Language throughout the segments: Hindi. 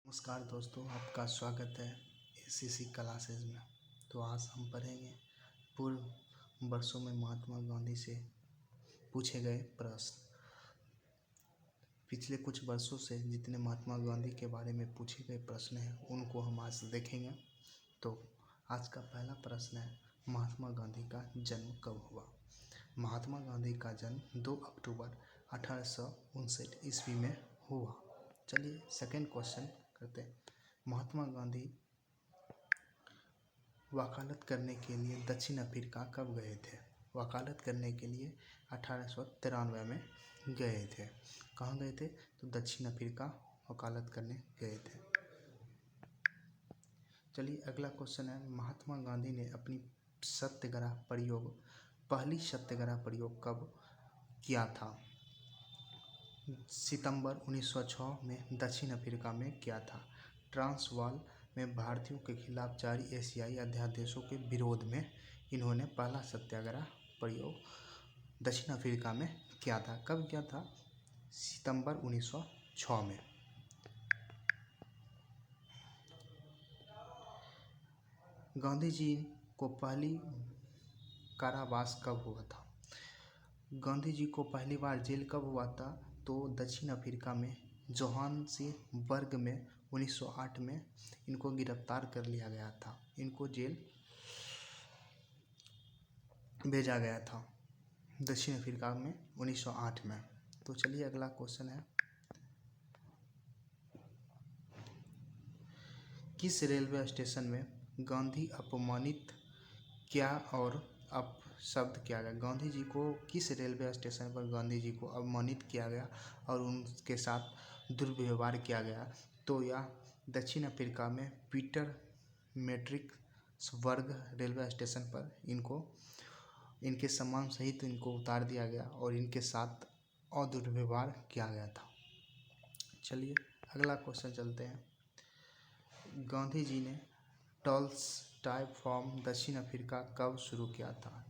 नमस्कार दोस्तों, आपका स्वागत है एसीसी क्लासेस में। तो आज हम पढ़ेंगे पूर्व वर्षों में महात्मा गांधी से पूछे गए प्रश्न। पिछले कुछ वर्षों से जितने महात्मा गांधी के बारे में पूछे गए प्रश्न हैं उनको हम आज देखेंगे। तो आज का पहला प्रश्न है, महात्मा गांधी का जन्म कब हुआ? महात्मा गांधी का जन्म 2 अक्टूबर 1859 ईस्वी में हुआ। चलिए सेकंड क्वेश्चन करते हैं। महात्मा गांधी वकालत करने के लिए दक्षिण अफ्रीका कब गए थे? वकालत करने के लिए 1893 में गए थे। कहाँ गए थे? तो दक्षिण अफ्रीका वकालत करने गए थे। चलिए अगला क्वेश्चन है, महात्मा गांधी ने अपनी पहली सत्याग्रह प्रयोग कब किया था? सितंबर 1906 में दक्षिण अफ्रीका में किया था। ट्रांसवाल में भारतीयों के खिलाफ जारी एशियाई अध्यादेशों के विरोध में इन्होंने पहला सत्याग्रह प्रयोग दक्षिण अफ्रीका में किया था। कब किया था? सितंबर 1906 में। गांधी जी को पहली कारावास कब हुआ था? गांधी जी को पहली बार जेल कब हुआ था? तो दक्षिण अफ्रीका में जोहान्सबर्ग में 1908 में इनको गिरफ्तार कर लिया गया था। इनको जेल भेजा गया था दक्षिण अफ्रीका में 1908 में। तो चलिए अगला क्वेश्चन है, किस रेलवे स्टेशन में गांधी अपमानित क्या और अपशब्द किया गया? गांधी जी को किस रेलवे स्टेशन पर गांधी जी को अपमानित किया गया और उनके साथ दुर्व्यवहार किया गया? तो यह दक्षिण अफ्रीका में पीटर मैट्रिक्सबर्ग रेलवे स्टेशन पर इनके सम्मान सहित इनको उतार दिया गया और इनके साथ दुर्व्यवहार किया गया था। चलिए अगला क्वेश्चन चलते हैं। गांधी जी ने टॉलस्टॉय फॉर्म दक्षिण अफ्रीका कब शुरू किया था?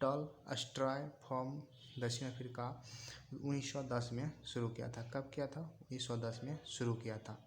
टॉलस्टॉय फॉर्म दक्षिण अफ्रीका 1910 में शुरू किया था। कब किया था? 1910 में शुरू किया था।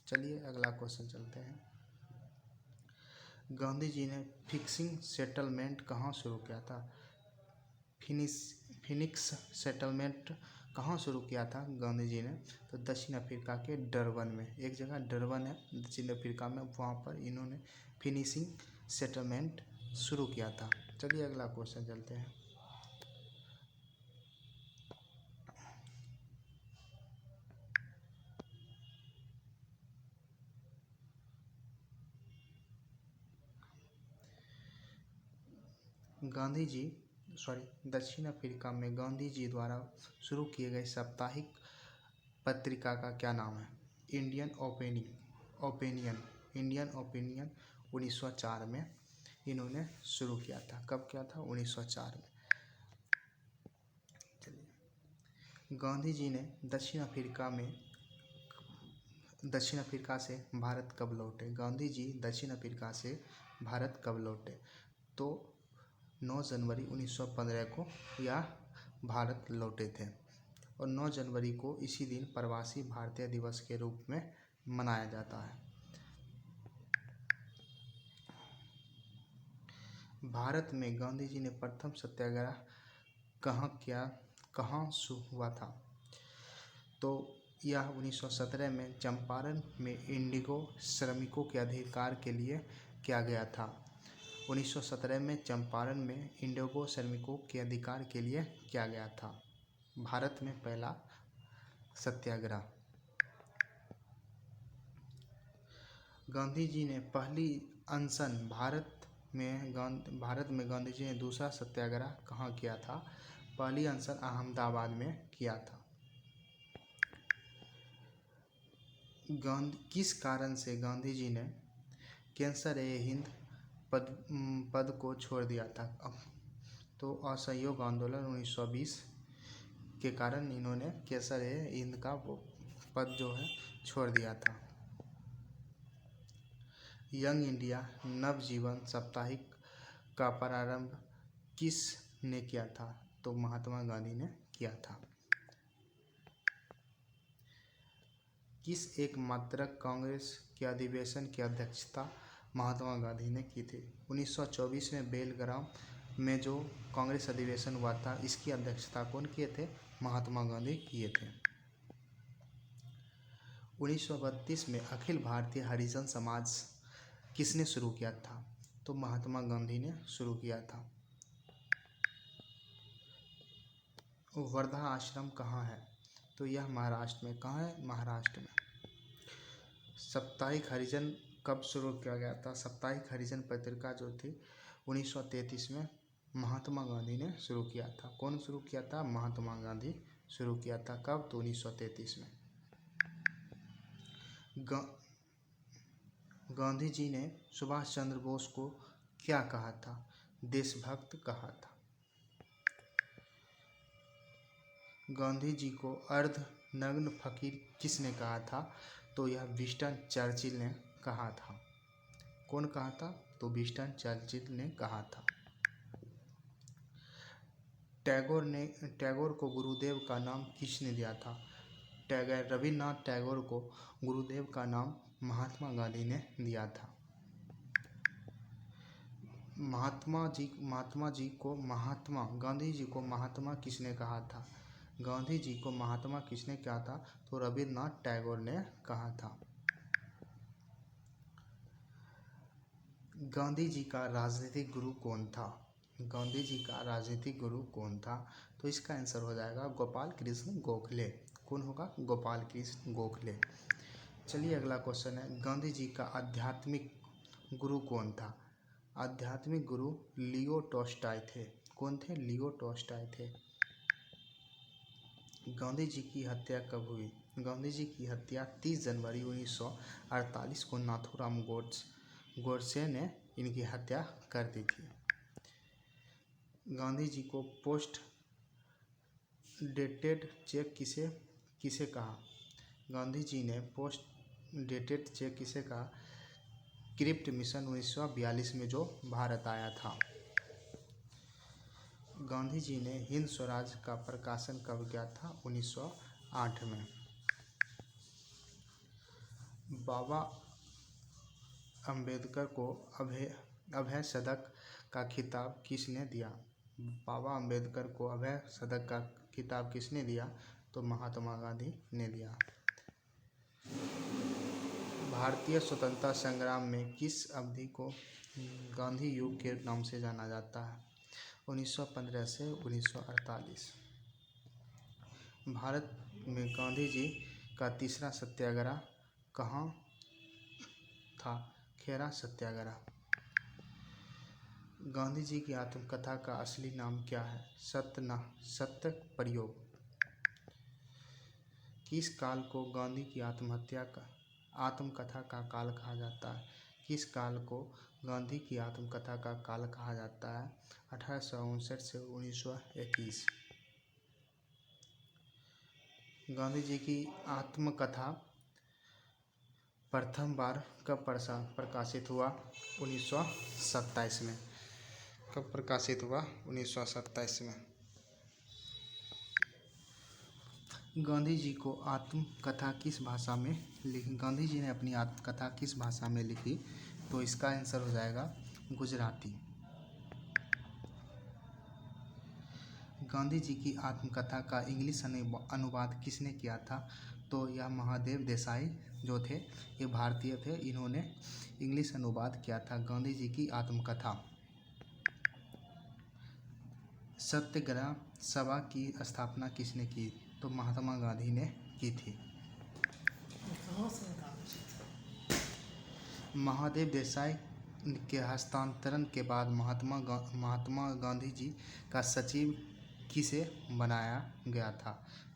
चलिए अगला क्वेश्चन चलते हैं। गांधी जी ने फिक्सिंग सेटलमेंट कहाँ शुरू किया था? फिनिक्स सेटलमेंट कहाँ शुरू किया था गांधी जी ने? तो दक्षिण अफ्रीका के डरबन में। एक जगह डरबन है दक्षिण अफ्रीका में, वहाँ पर इन्होंने फिनिशिंग सेटलमेंट शुरू किया था। चलिए अगला क्वेश्चन चलते हैं। दक्षिण अफ्रीका में गांधी जी द्वारा शुरू किए गए साप्ताहिक पत्रिका का क्या नाम है? इंडियन ओपिनियन 1904 में इन्होंने शुरू किया था। कब किया था? 1904 में। चलिए गांधी जी ने दक्षिण अफ्रीका से भारत कब लौटे? गांधी जी दक्षिण अफ्रीका से भारत कब लौटे? तो 9 जनवरी 1915 को यह भारत लौटे थे और 9 जनवरी को इसी दिन प्रवासी भारतीय दिवस के रूप में मनाया जाता है। भारत में गांधी जी ने प्रथम सत्याग्रह कहाँ हुआ था? तो यह 1917 में चंपारण में इंडिगो श्रमिकों के अधिकार के लिए किया गया था। 1917 में चंपारण में इंडिगो श्रमिकों के अधिकार के लिए किया गया था भारत में पहला सत्याग्रह। गांधी जी ने पहली अनशन भारत में गांधी जी ने दूसरा सत्याग्रह कहाँ किया था? पहली अनशन अहमदाबाद में किया था। किस कारण से गांधी जी ने कैंसर-ए-हिंद पद को छोड़ दिया था? तो असहयोग आंदोलन 1920 के कारण इन्होंने कैंसर-ए-हिंद का पद जो है छोड़ दिया था। यंग इंडिया नवजीवन साप्ताहिक का प्रारंभ किस ने किया था? तो महात्मा गांधी ने किया था। किस एकमात्रक कांग्रेस के अधिवेशन की अध्यक्षता महात्मा गांधी ने की थी? 1924 में बेलग्राम में जो कांग्रेस अधिवेशन हुआ था, इसकी अध्यक्षता कौन किए थे? महात्मा गांधी किए थे। 1932 में अखिल भारतीय हरिजन समाज किसने शुरू किया था? तो महात्मा गांधी ने शुरू किया था। वर्धा आश्रम कहाँ है? तो यह महाराष्ट्र में। कहाँ है? महाराष्ट्र में। साप्ताहिक हरिजन कब शुरू किया गया था? साप्ताहिक हरिजन पत्रिका जो थी 1933 में महात्मा गांधी ने शुरू किया था। कौन शुरू किया था? महात्मा गांधी शुरू किया था। कब? तो 1933 में। गांधी जी ने सुभाष चंद्र बोस को क्या कहा था? देशभक्त कहा था। गांधी जी को अर्ध नग्न फकीर किसने कहा था? तो यह विंस्टन चर्चिल ने कहा था। कौन कहा था? तो विंस्टन चर्चिल ने कहा था। टैगोर को गुरुदेव का नाम किसने दिया था? रविन्द्रनाथ टैगोर को गुरुदेव का नाम महात्मा गांधी ने दिया था। गांधी जी को महात्मा किसने कहा था? गांधी जी को महात्मा किसने कहा था? तो रविन्द्रनाथ टैगोर ने कहा था। गांधी जी का राजनीतिक गुरु कौन था? गांधी जी का राजनीतिक गुरु कौन था? तो इसका आंसर हो जाएगा गोपाल कृष्ण गोखले। कौन होगा? गोपाल कृष्ण गोखले। चलिए अगला क्वेश्चन है, गांधी जी का आध्यात्मिक गुरु कौन था? आध्यात्मिक गुरु लियो टॉल्स्टॉय थे। कौन थे? लियो टॉल्स्टॉय थे। गांधी जी की हत्या कब हुई? गांधी जी की हत्या 30 जनवरी 1948 को नाथूराम गोडसे ने इनकी हत्या कर दी थी। गांधी जी को पोस्ट डेटेड चेक किसे कहा? गांधी जी ने पोस्ट डेटेड चेक किसे कहा? क्रिप्ट मिशन 1942 में जो भारत आया था। गांधी जी ने हिंद स्वराज का प्रकाशन कब किया था? 1908 में। बाबा अंबेडकर को अभय सदक का खिताब किसने दिया? बाबा अंबेडकर को अभय सदक का खिताब किसने दिया? तो महात्मा गांधी ने दिया। भारतीय स्वतंत्रता संग्राम में किस अवधि को गांधी युग के नाम से जाना जाता है? 1915 से 1948। भारत में गांधी जी का तीसरा सत्याग्रह कहाँ था? खेरा सत्याग्रह। गांधी जी की आत्मकथा का असली नाम क्या है? सत्य प्रयोग। किस काल को गांधी की आत्मकथा का काल कहा जाता है? किस काल को गांधी की आत्मकथा का काल कहा जाता है? 1859 से 1921। गांधी जी की आत्मकथा प्रथम बार कब प्रकाशित हुआ? 1927 में। कब प्रकाशित हुआ? 1927 में। गांधी जी को आत्मकथा किस भाषा में लिखी? गांधी जी ने अपनी आत्मकथा किस भाषा में लिखी? तो इसका आंसर हो जाएगा गुजराती। गांधी जी की आत्मकथा का इंग्लिश अनुवाद किसने किया था? तो यह महादेव देसाई जो थे, ये भारतीय थे, इन्होंने इंग्लिश अनुवाद किया था गांधी जी की आत्मकथा। सत्याग्रह सभा की स्थापना किसने की? तो महात्मा गांधी ने की थी। महादेव देसाई के हस्तांतरण के बाद महात्मा गांधी जी का सचिव किसे बनाया गया था?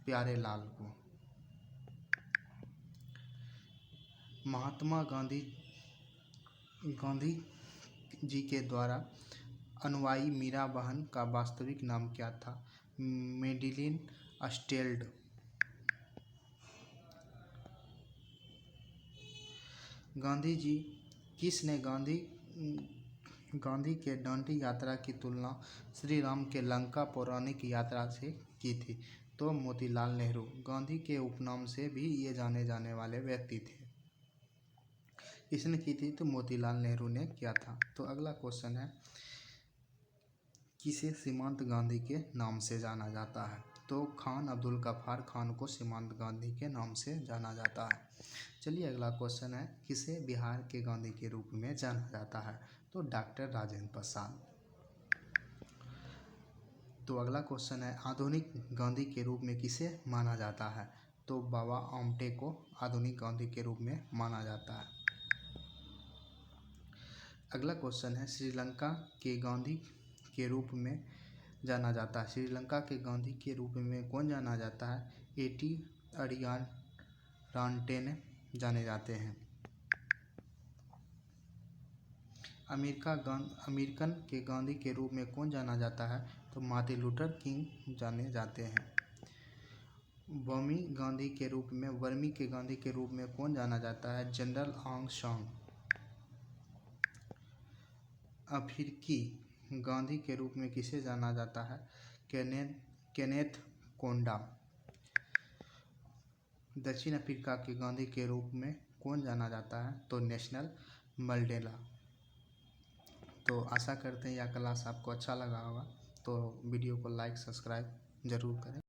प्यारे लाल को। महात्मा गांधी जी के द्वारा अनुयायी मीरा बहन का वास्तविक नाम क्या था? मेडिलिन अस्टेल्ड। किसने गांधी के दांडी यात्रा की तुलना श्री राम के लंका पौराणिक यात्रा से की थी? तो मोतीलाल नेहरू गांधी के उपनाम से भी ये जाने जाने वाले व्यक्ति थे। इसने की थी तो मोतीलाल नेहरू ने किया था। तो अगला क्वेश्चन है, किसे सीमांत गांधी के नाम से जाना जाता है? तो खान अब्दुल गफ्फार खान को सीमांत गांधी के नाम से जाना जाता है। चलिए अगला क्वेश्चन है, किसे बिहार के गांधी के रूप में जाना जाता है? तो डॉक्टर राजेंद्र प्रसाद। तो अगला क्वेश्चन है, आधुनिक गांधी के रूप में किसे माना जाता है? तो बाबा आमटे को आधुनिक गांधी के रूप में माना जाता है। अगला क्वेश्चन है, श्रीलंका के गांधी के रूप में जाना जाता है। श्रीलंका के गांधी के रूप में कौन जाना जाता है? एटी अरियारांटेने जाने जाते हैं। अमेरिकन के गांधी के रूप में कौन जाना जाता है? तो मार्टिन लूथर किंग जाने जाते हैं। वर्मी के गांधी के रूप में कौन जाना जाता है? जनरल आंग सांग। अफ्रीकी गांधी के रूप में किसे जाना जाता है? केनेथ कोंडा। दक्षिण अफ्रीका के गांधी के रूप में कौन जाना जाता है? तो नेल्सन मंडेला। तो आशा करते हैं यह क्लास आपको अच्छा लगा होगा। तो वीडियो को लाइक सब्सक्राइब ज़रूर करें।